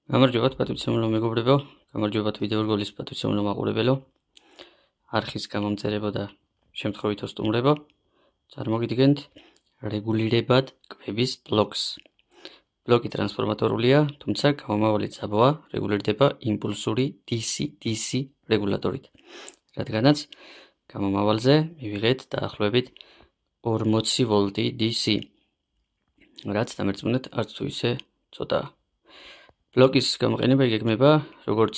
გამარჯობათ პატივცემულო მეგობრებო, გამარჯობათ ვიდეო რგოლის პატივცემულო მაყურებელო. არხის გამომწერებო და შემთხვევითო სტუმრებო, წარმოგიდგენთ რეგულირებად კვების ბლოკს. ბლოკი ტრანსფორმატორულია, თუმცა გამომავალი ძაბოა რეგულირდება იმპულსური DC რეგულატორით. რადგანაც გამომავალზე მივიღეთ დაახლოებით 40 ვოლტი DC, რაც დამერწმუნეთ არც თუ ისე ცოტაა. ბლოკის გამოყენება იგეგმება როგორც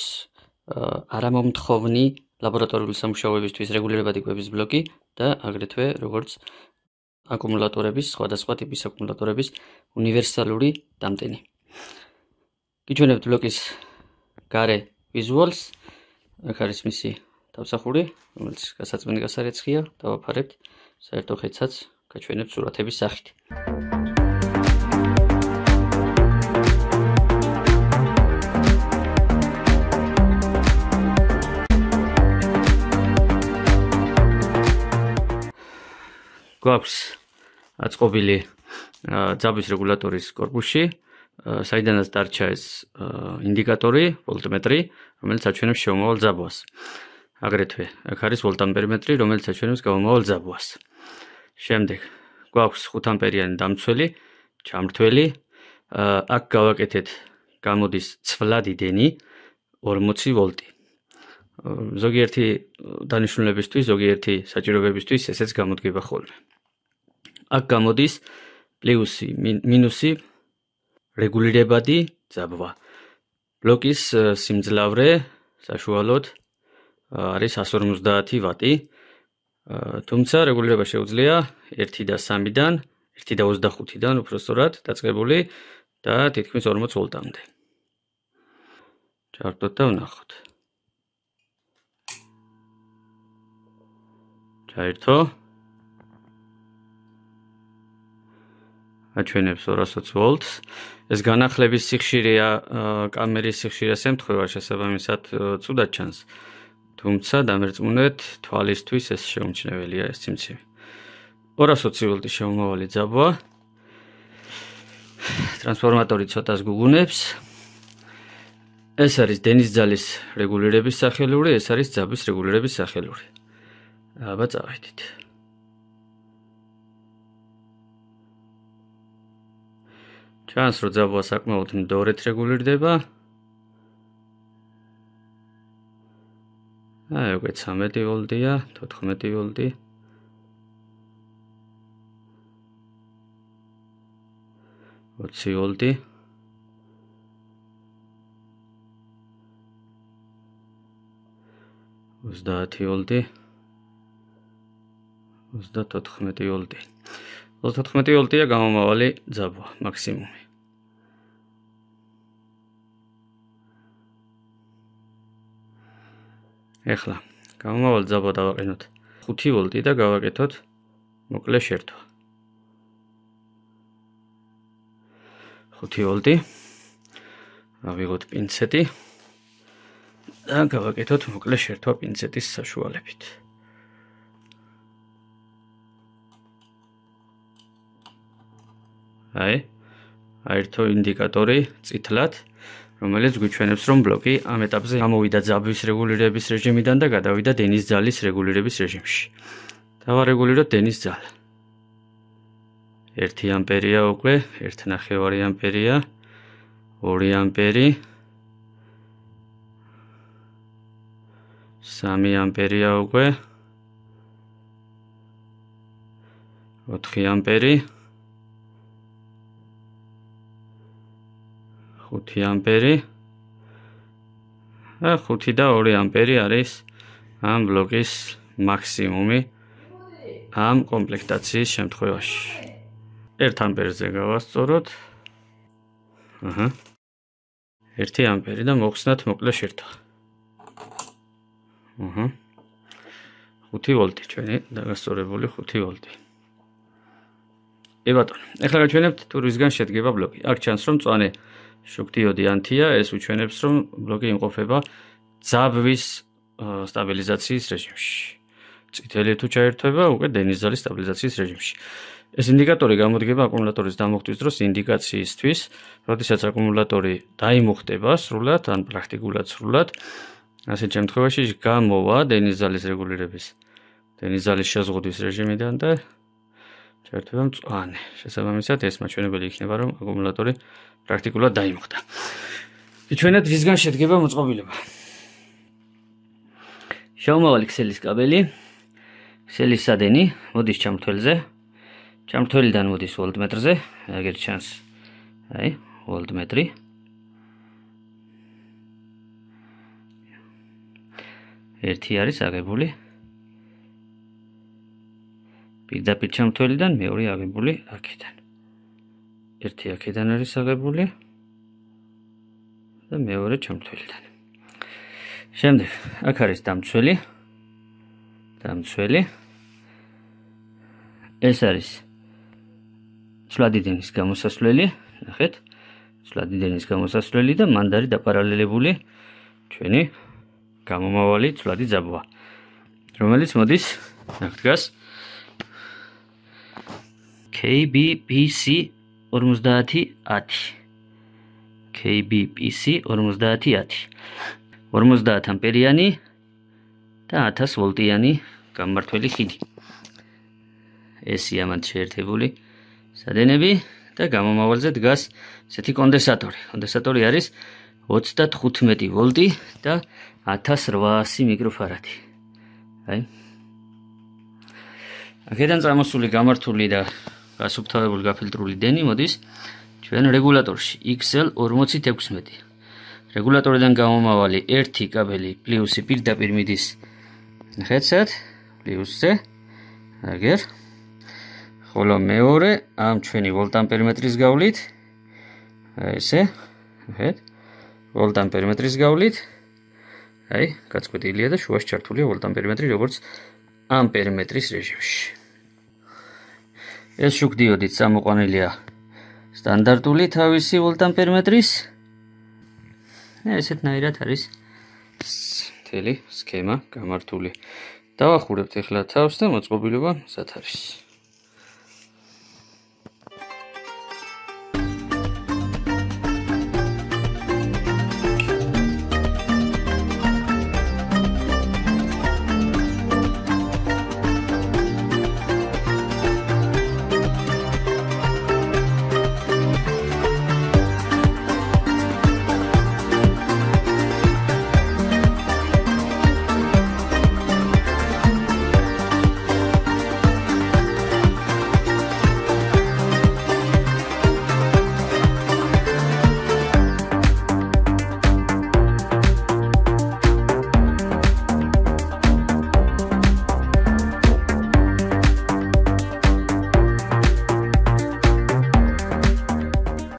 არამომთხოვნი ლაბორატორიული სამუშაოებისთვის რეგულირებადი კვების ბლოკი და აგრეთვე როგორც აკუმულატორების, სხვადასხვა ტიპის აკუმულატორების უნივერსალური დამტენი. გიჩვენებთ ბლოკის გარე ვიზუალს, აქ არის მისი თავსახური, რომელიც გასაწმენდი გასარეცხია, დავაფარებთ საერთო ხეთსაც გაჩვენებთ სურათების სახით. გვაქვს აწყობილი ძაბვის რეგულატორის კორპუსში, საიდანაც დარჩა ეს ინდიკატორი, ვოლტმეტრი, რომელიც აჩვენებს შემომავალ ძაბვას. აგრეთვე აქ არის ვოლტამპერმეტრი, რომელიც აჩვენებს გამომავალ ძაბვას. შემდეგ გვაქვს 5 ამპერიანი დამცველი, ჩამრთველი, აქ გავაკეთეთ გამოდის ცვლადი დენი 40 ვოლტი. ზოგიერთი დანიშნულებისთვის, ზოგიერთი საჭიროებებისთვის ესეც გამოდგება ხოლმე. აქ გამოდის პლუსი, მინუსი რეგულირებადი ძაბვა. ბლოკის სიმძლავრე საშუალოდ არის 150 ვატი, თუმცა რეგულირება შეუძლია 1 და 3-დან, 1 და 25-დან უფრო სწორად დაწყებული და თითქმის 40 ვოლტამდე. ჩავარდოთ და ვნახოთ. ჩაერთო. აჩვენებს 220 ვოლტს. ეს განახლების სიხშირეა, კამერის სიხშირეს ემთხვევა, შესაბამისად ცუდად ჩანს. თუმცა დამერწმუნეთ თვალისთვის ეს შეუმჩნეველია ეს ციმცივი. 220 ვოლტის შემომავალი ძაბვა. ტრანსფორმატორი ცოტას გუგუნებს. ეს არის დენის ძალის რეგულირების სახელური, ეს არის ძაბვის რეგულირების სახელური. აბა წავედით. ჩანს, რომ ძაბვა საკმაოდ მდორედ რეგულირდება. უკვე 13 ვოლტია, 14 ვოლტი. 20 ვოლტი. 30 ვოლტი. 34 ვოლტი. 34 ვოლტია გამომავალი ძაბვა, მაქსიმუმი. ეხლა გამომავალ ძაბვა დავაყენოთ 5 ვოლტი და გავაკეთოთ მოკლე შერთვა. 5 ვოლტი. ავიღოთ პინცეტი და გავაკეთოთ მოკლე შერთვა პინცეტის საშუალებით. აერთო ინდიკატორი წითლად, რომელიც გვიჩვენებს, რომ ბლოკი ამ ეტაპზე გამოვიდა ძაბვის რეგულირების რეჟიმიდან და გადავიდა დენის ძალის რეგულირების რეჟიმში. დავარეგულიროთ დენის ძალა. 1 ამპერია უკვე, 1,5 ამპერია, 2 ამპერი, 3 ამპერია უკვე, 4 ამპერი, 5 ამპერი. 5 და 2 ამპერი არის ამ ბლოკის მაქსიმუმი ამ კომპლექტაციის შემთხვევაში. 1 ამპერზე გავასწოროთ. 1 ამპერი და მოხსნათ მოკლე შერთვა. 5 ვოლტი ჩვენი დაგასწორებული 5 ვოლტი. ბატონო, ეხლა გაჩვენებთ თუ რისგან შედგება ბლოკი. აქ ჩანს, რომ მწვანე შუქდიოდი ანთია, ეს უჩვენებს, რომ ბლოკი იმყოფება ძაბვის სტაბილიზაციის რეჟიმში. წითელი თუ ჩაერთვება, უკვე დენის ძალის სტაბილიზაციის რეჟიმში. ეს ინდიკატორი გამოდგება აკუმულატორის დამუხტვის დროს ინდიკაციისთვის, როდესაც აკუმულატორი დაიმუხტება სრულად ან პრაქტიკულად სრულად, ასეთ შემთხვევაში გამოვა დენის ძალის რეგულირების, დენის ძალის შეზღუდვის რეჟიმიდან და ჩართვება მწვანე. შესაბამისად, ეს მაჩვენებელი იქნება, რომ აკუმულატორი პრაქტიკულად დაიმუხტა. ჩვენად რისგან შედგება მოწყობილება? შავმავალი ქსელის კაბელი, ქსელის სადენი მოდის ჩამრთველზე, ჩამრთველიდან მოდის ვოლტმეტრზე, აგერ ჩანს, ვოლტმეტრი. ერთი არის აღებული პირდაპირ ჩამრთველიდან, მეორე აღებული აქედან. ერთი აქედან არის აღებული და მეორე ჩამრთველიდან. შემდეგ, აქ არის დამცველი. ეს არის ცვლადი დენის გამოსასვლელი, ნახეთ, ცვლადი დენის გამოსასვლელი და მანდ არის დაპარალელებული ჩვენი გამომავალი ცვლადი ძაბვა, რომელიც მოდის, აქ დგას KBPC 5010. KBPC 5010. 50 ამპერიანი და 1000 ვოლტიანი გამმართველი ხიდი. ესია მათ შეერთებული სადენები და გამომავალზე დგას ესეთი კონდენსატორი. კონდენსატორი არის 35 ვოლტი და 1800 მიკროფარადი. აქედან წამოსული გამართული და გასუფთავებული გაფილტრული დენი მოდის ჩვენ რეგულატორში XL4016. რეგულატორიდან გამომავალი ერთი კაბელი პლუსი პირდაპირ მიდის ნახეთ პლუსზე, აგერ, ხოლო მეორე ამ ჩვენი ვოლტამპერმეტრის გავლით, ესე, ნახეთ, ვოლტამპერმეტრის გავლით, გაწყვეტილია და შუაში ჩართულია ვოლტამპერმეტრი როგორც ამპერმეტრის რეჟიმში. ეს შუქდიოდით წამოყვანილია სტანდარტული თავისი ვოლტამპერმეტრის. ესეთნაირად არის მთელი სქემა გამართული. დავახურებთ ახლა თავს და მოწყობილობა მზად არის.